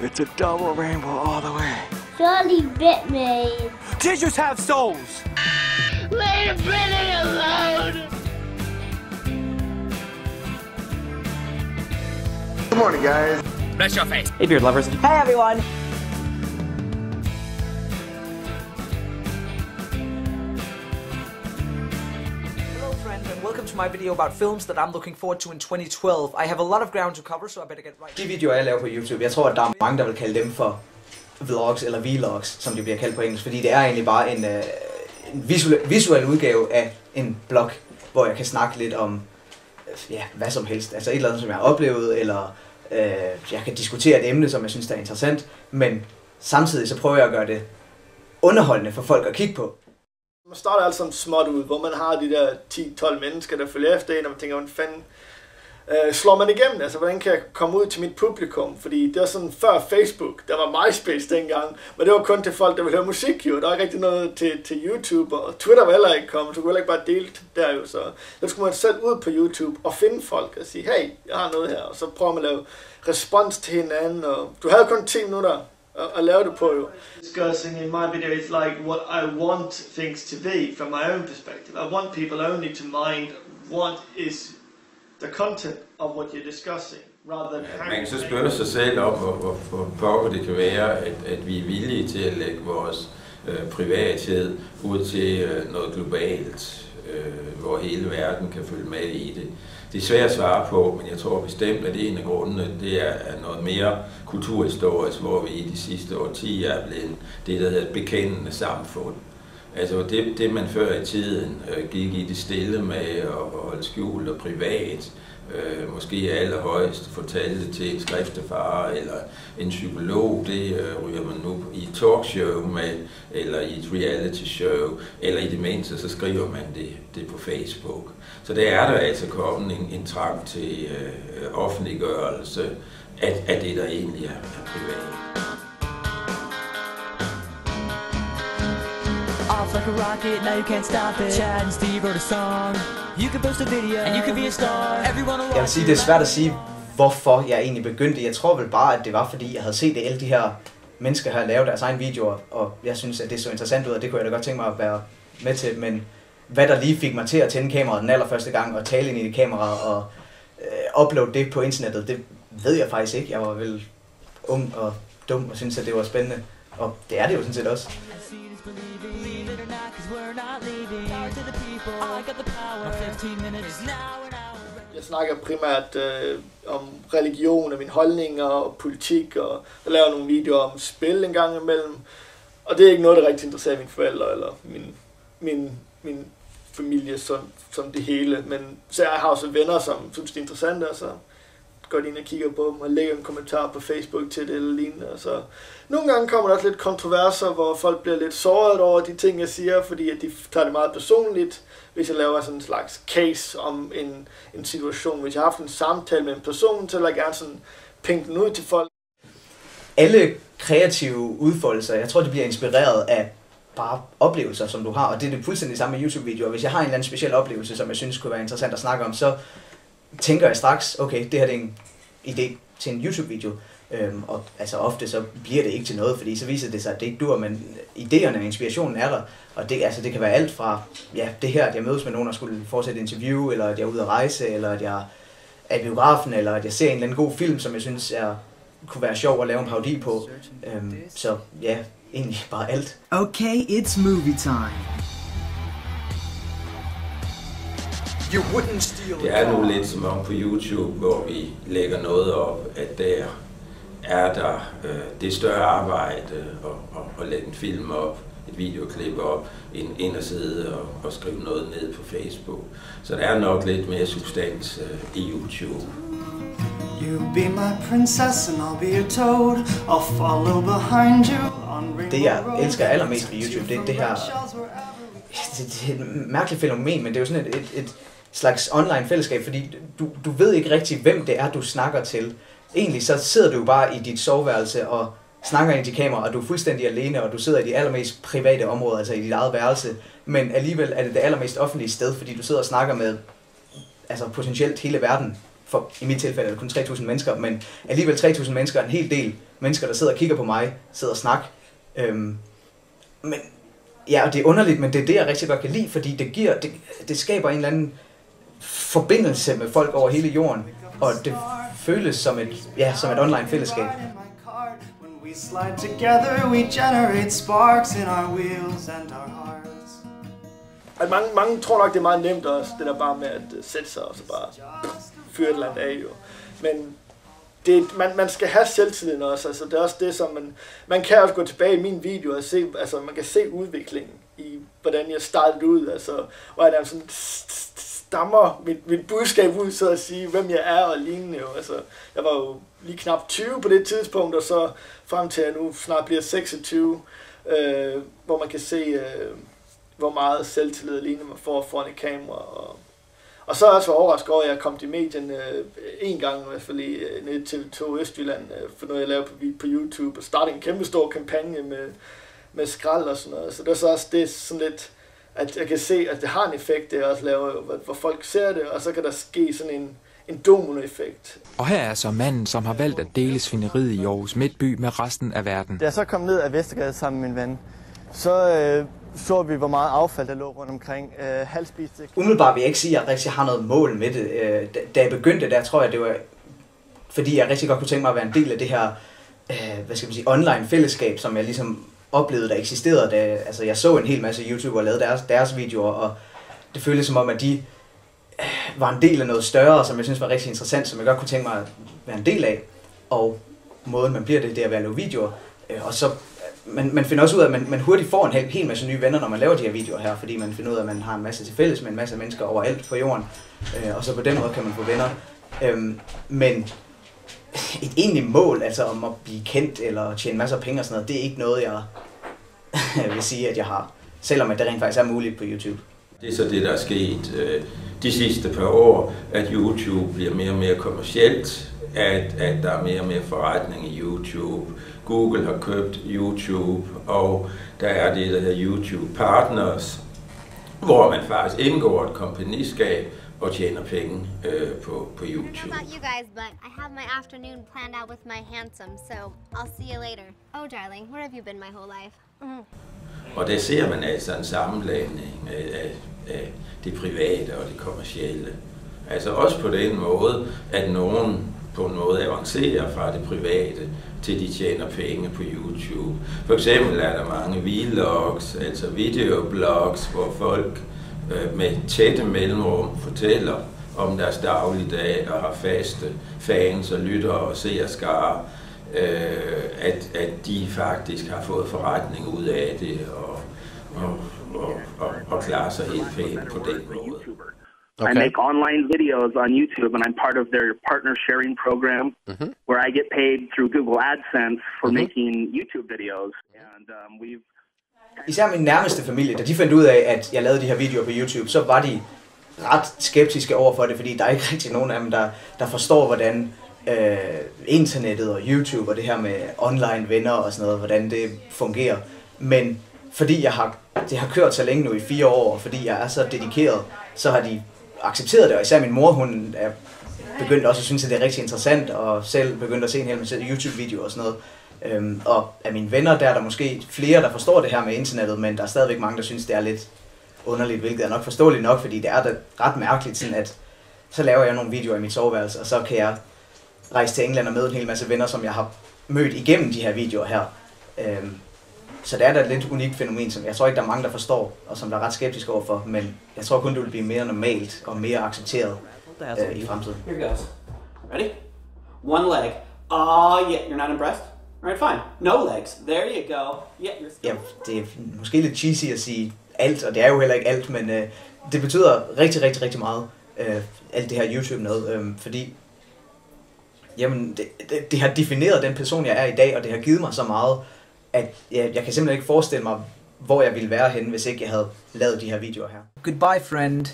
It's a double rainbow all the way. Charlie bit me. Tissues have souls! Leave Brittany alone! Good morning, guys. Bless your face. Hey, beard lovers. Hey, everyone. Hello, friends, and welcome to my video about films that I'm looking forward to in 2012. I have a lot of ground to cover, so I better get right. De videoer, jeg laver på YouTube, jeg tror, at der er mange, der vil kalde dem for vlogs eller vlogs, som de bliver kaldt på engelsk, fordi det er egentlig bare en visuel udgave af en blog, hvor jeg kan snakke lidt om ja, hvad som helst. Altså et eller andet, som jeg har oplevet, eller jeg kan diskutere et emne, som jeg synes er interessant, men samtidig så prøver jeg at gøre det underholdende for folk at kigge på. Man starter alt sådan småt ud, hvor man har de der 10-12 mennesker, der følger efter en, og man tænker, hvordan fanden slår man igennem? Altså, hvordan kan jeg komme ud til mit publikum? Fordi det var sådan før Facebook, der var MySpace dengang, men det var kun til folk, der ville høre musik, jo. Der var ikke rigtig noget til YouTube, og Twitter var heller ikke kommet, så du kunne heller ikke bare dele der, jo. Så der skulle man selv ud på YouTube og finde folk og sige, hey, jeg har noget her, og så prøver man at lave respons til hinanden, og du havde kun 10 minutter at lave det på, jo. Discussing in my video is like what I want things to be from my own perspective. I want people only to mind what is the content of what you're discussing, rather than man kan så spørge sig selv om, hvor pokker det kan være, at vi er villige til at lægge vores privathed ud til noget globalt, hvor hele verden kan følge med i det. Det er svært at svare på, men jeg tror bestemt, at en af grundene, det er noget mere kulturhistorisk, hvor vi i de sidste årtier er blevet det, der hedder et bekendende samfund. Altså det man før i tiden gik i det stille med at holde skjult og privat, måske allerhøjst fortalte til en skriftefar eller en psykolog, det ryger man nu i et talkshow med, eller i et reality show, eller i det mindste, så skriver man det på Facebook. Så der er der altså kommet en trang til offentliggørelse af det, der egentlig er privat. Off like a rocket, now you can't stop it. Chad and Steve wrote a song. You can post a video, and you can be a star. Everyone will. Jeg vil sige, det er svært at sige, hvorfor jeg egentlig begyndte. Jeg tror vel bare, at det var fordi, jeg havde set alle de her mennesker her lave deres egen videoer, og jeg synes, at det så interessant ud, og det kunne jeg da godt tænke mig at være med til. Men hvad der lige fik mig til at tænde kameraet den allerførste gang, og tale ind i det kamera, og uploade det på internettet, det ved jeg faktisk ikke. Jeg var vel ung og dum, og synes at det var spændende. Og det er det jo sådan set også. Jeg snakker primært om religion og mine holdninger og politik, og jeg laver nogle videoer om spil en gang imellem. Og det er ikke noget, der rigtig interesserer mine forældre eller min familie som det hele. Men så jeg har også venner, som synes det er interessant, og så går de ind og kigger på dem og lægger en kommentar på Facebook til det eller lignende. Så nogle gange kommer der også lidt kontroverser, hvor folk bliver lidt såret over de ting, jeg siger, fordi at de tager det meget personligt. Hvis jeg laver sådan en slags case om en situation, hvis jeg har haft en samtale med en person, så vil jeg gerne sådan penge den ud til folk. Alle kreative udfoldelser, jeg tror, det bliver inspireret af bare oplevelser, som du har, og det er det fuldstændig samme med YouTube-videoer. Hvis jeg har en eller anden speciel oplevelse, som jeg synes kunne være interessant at snakke om, så tænker jeg straks, okay, det her det er en idé til en YouTube-video, og altså ofte så bliver det ikke til noget, fordi så viser det sig, at det ikke dur, men idéerne og inspirationen er der, og det kan være alt fra, ja, det her, at jeg mødes med nogen, der skulle fortsætte et interview, eller at jeg er ude at rejse, eller at jeg er i biografen, eller at jeg ser en eller anden god film, som jeg synes kunne være sjov at lave en parodi på, så ja, egentlig bare alt. Okay, it's movie time. Det er nu lidt som om på YouTube, hvor vi lægger noget op, at der er der det større arbejde at lægge en film op, et videoklip op, end at sidde og skrive noget ned på Facebook. Så der er nok lidt mere substans i YouTube. You be my princess and I'll be your toad. I'll follow behind you. Det jeg elsker allermest ved YouTube, det er det her. Det er et mærkeligt fænomen, men det er jo sådan et slags online fællesskab, fordi du ved ikke rigtig, hvem det er, du snakker til. Egentlig så sidder du jo bare i dit soveværelse og snakker ind i kamera, og du er fuldstændig alene, og du sidder i de allermest private områder, altså i dit eget værelse. Men alligevel er det allermest offentlige sted, fordi du sidder og snakker med altså potentielt hele verden for i mit tilfælde er det kun 3.000 mennesker, men alligevel 3.000 mennesker er en hel del mennesker, der sidder og kigger på mig, sidder og snakker. Men ja, og det er underligt, men det er det, jeg rigtig godt kan lide, fordi det skaber en eller anden forbindelse med folk over hele jorden, og det føles som et online fællesskab. We slide together, we generate sparks in our wheels and our hearts. At mange tror nok, det er meget nemt også, det der bare med at sætte sig og så bare fyre et eller andet af, jo. Men man skal have selvtilliden også, altså det er også det, som man kan også gå tilbage i min video og se, altså man kan se udviklingen i, hvordan jeg startede ud, altså, hvor jeg sådan stammer mit budskab ud, så at sige, hvem jeg er og lignende, jo. Altså, jeg var jo lige knap 20 på det tidspunkt, og så frem til at jeg nu snart bliver 26, hvor man kan se, hvor meget selvtillid og lignende man får foran et kamera, og så er jeg også overrasket over, at jeg kom til medien en gang i hvert fald nede til TV2 Østjylland, for noget jeg lavede på YouTube, og startede en kæmpe stor kampagne med skrald og sådan noget. Så det er så også det sådan lidt, at jeg kan se, at det har en effekt, det jeg også laver, hvor folk ser det, og så kan der ske sådan en dominoeffekt. Og her er så manden, som har valgt at dele svineriet i Aarhus Midtby med resten af verden. Da jeg så kom ned ad Vestergade sammen med min ven, så vi, hvor meget affald der lå rundt omkring. Halvspiste. Umiddelbart vil jeg ikke sige, at jeg rigtig har noget mål med det. Da jeg begyndte der, tror jeg, det var fordi jeg rigtig godt kunne tænke mig at være en del af det her, online fællesskab, som jeg ligesom oplevede, der eksisterede. Altså jeg så en hel masse YouTubere lavede deres videoer, og det føltes som om, at de var en del af noget større, som jeg synes var rigtig interessant, som jeg godt kunne tænke mig at være en del af. Og måden man bliver det er ved at lave videoer. Og så man finder også ud af, at man hurtigt får en hel masse nye venner, når man laver de her videoer her, fordi man finder ud af, at man har en masse til fælles med en masse mennesker overalt på jorden, og så på den måde kan man få venner. Men et egentligt mål, altså om at blive kendt eller tjene masser af penge og sådan noget, det er ikke noget, jeg vil sige, at jeg har, selvom at det rent faktisk er muligt på YouTube. Det er så det, der er sket de sidste par år, at YouTube bliver mere og mere kommercielt, at der er mere og mere forretning i YouTube. Google har købt YouTube, og der er det, der hedder YouTube Partners, hvor man faktisk indgår et kompagniskab og tjener penge på YouTube. I don't know about you guys, but I have my afternoon planned out with my handsome, so I'll see you later. Oh, darling, where have you been my whole life? Og der ser man altså en sammenblanding af det private og det kommercielle. Altså også på den måde, at nogen på en måde avancerer fra det private til de tjener penge på YouTube. For eksempel er der mange vlogs, altså videoblogs, hvor folk med tætte mellemrum fortæller om deres dagligdag og har faste fans og lyttere og seerskare, at de faktisk har fået forretning ud af det og klarer sig helt pænt på den måde. Okay. I make online videos on YouTube, and I'm part of their partner sharing program, where I get paid through Google AdSense for making YouTube videos. And Især min nærmeste familie, da de fandt ud af, at jeg lavede de her videoer på YouTube, så var de ret skeptiske over for det, fordi der er ikke rigtig nogen af dem, der forstår, hvordan internettet og YouTube og det her med online venner og sådan noget, hvordan det fungerer. Men fordi det har kørt så længe nu i 4 år, og fordi jeg er så dedikeret, så har de accepteret det, og især min mor, hun er begyndt også at synes, at det er rigtig interessant, og selv begyndt at se en hel masse YouTube-videoer og sådan noget. Og af mine venner, der er der måske flere, der forstår det her med internettet, men der er stadigvæk mange, der synes, det er lidt underligt, hvilket er nok forståeligt nok, fordi det er da ret mærkeligt, sådan at så laver jeg nogle videoer i mit soveværelse, og så kan jeg rejse til England og møde en hel masse venner, som jeg har mødt igennem de her videoer her. Så det er da et lidt unikt fænomen, som jeg tror ikke, der er mange, der forstår, og som der er ret skeptiske overfor, men jeg tror kun, det vil blive mere normalt og mere accepteret i fremtiden. Here goes. Ready? One leg. Oh, yeah, you're not impressed? Alright, fine. No legs. There you go. Yeah, you're still... Ja, det er måske lidt cheesy at sige alt, og det er jo heller ikke alt, men det betyder rigtig, rigtig, rigtig meget, alt det her YouTube noget, fordi jamen, det har defineret den person, jeg er i dag, og det har givet mig så meget, at jeg kan simpelthen ikke forestille mig, hvor jeg ville være henne, hvis ikke jeg havde lavet de her videoer her. Goodbye, friend.